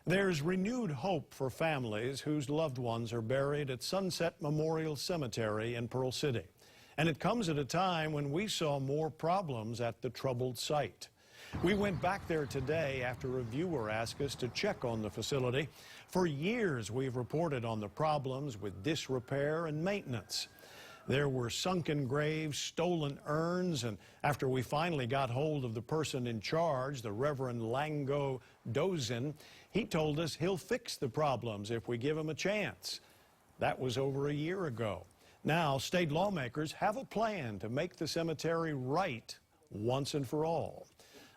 There's renewed hope for families whose loved ones are buried at Sunset Memorial Cemetery in Pearl City. And it comes at a time when we saw more problems at the troubled site. We went back there today after a viewer asked us to check on the facility. For years, we've reported on the problems with disrepair and maintenance. There were sunken graves, stolen urns, and after we finally got hold of the person in charge, the Reverend Lango Dozin, he told us he'll fix the problems if we give him a chance. That was over a year ago. Now, state lawmakers have a plan to make the cemetery right once and for all.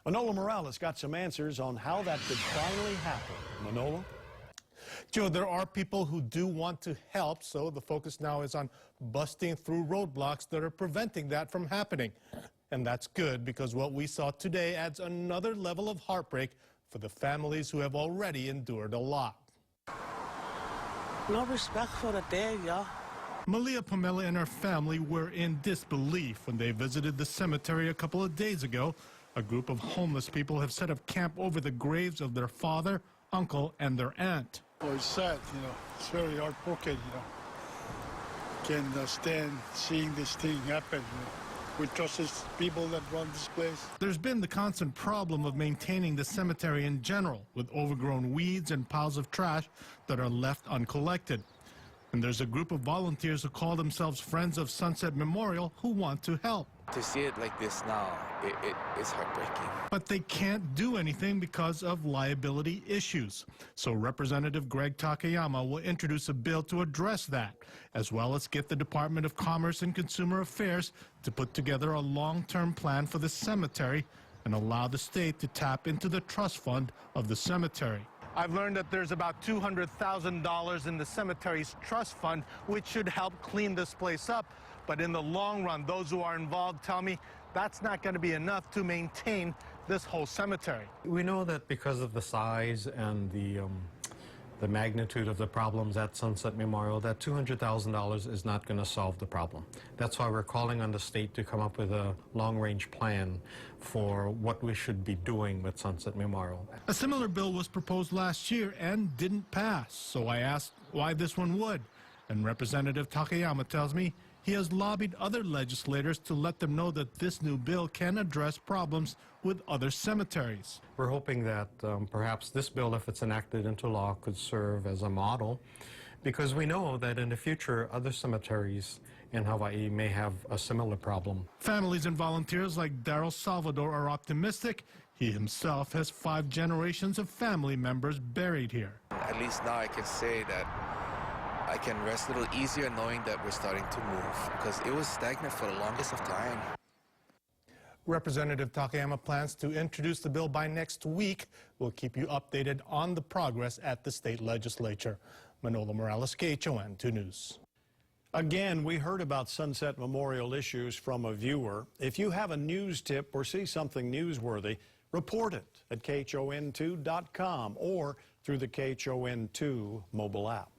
Manolo Morales got some answers on how that could finally happen. Manolo? Joe, there are people who do want to help, so the focus now is on busting through roadblocks that are preventing that from happening. And that's good, because what we saw today adds another level of heartbreak for the families who have already endured a lot. No respect for the dead, yeah. Malia Pamela and her family were in disbelief when they visited the cemetery a couple of days ago. A group of homeless people have set up camp over the graves of their father, uncle, and their aunt. Well, it's sad, it's very heartbroken, Can't stand seeing this thing happen, We trust these people that run this place. There's been the constant problem of maintaining the cemetery in general, with overgrown weeds and piles of trash that are left uncollected. And there's a group of volunteers who call themselves Friends of Sunset Memorial who want to help. To see it like this now, it's heartbreaking. But they can't do anything because of liability issues. So Representative Greg Takayama will introduce a bill to address that, as well as get the Department of Commerce and Consumer Affairs to put together a long-term plan for the cemetery and allow the state to tap into the trust fund of the cemetery. I've learned that there's about $200,000 in the cemetery's trust fund, which should help clean this place up. But in the long run, those who are involved tell me that's not going to be enough to maintain this whole cemetery. We know that because of the size and the magnitude of the problems at Sunset Memorial, that $200,000 is not going to solve the problem. That's why we're calling on the state to come up with a long-range plan for what we should be doing with Sunset Memorial. A similar bill was proposed last year and didn't pass, so I asked why this one would. And Representative Takayama tells me he has lobbied other legislators to let them know that this new bill can address problems with other cemeteries. We're hoping that perhaps this bill, if it's enacted into law, could serve as a model, because we know that in the future other cemeteries in Hawaii may have a similar problem. Families and volunteers like Daryl Salvador are optimistic. He himself has 5 generations of family members buried here. At least now I can say that I can rest a little easier knowing that we're starting to move, because it was stagnant for the longest of time. Representative Takayama plans to introduce the bill by next week. We'll keep you updated on the progress at the state legislature. Manolo Morales, KHON 2 News. Again, we heard about Sunset Memorial issues from a viewer. If you have a news tip or see something newsworthy, report it at KHON2.com or through the KHON2 mobile app.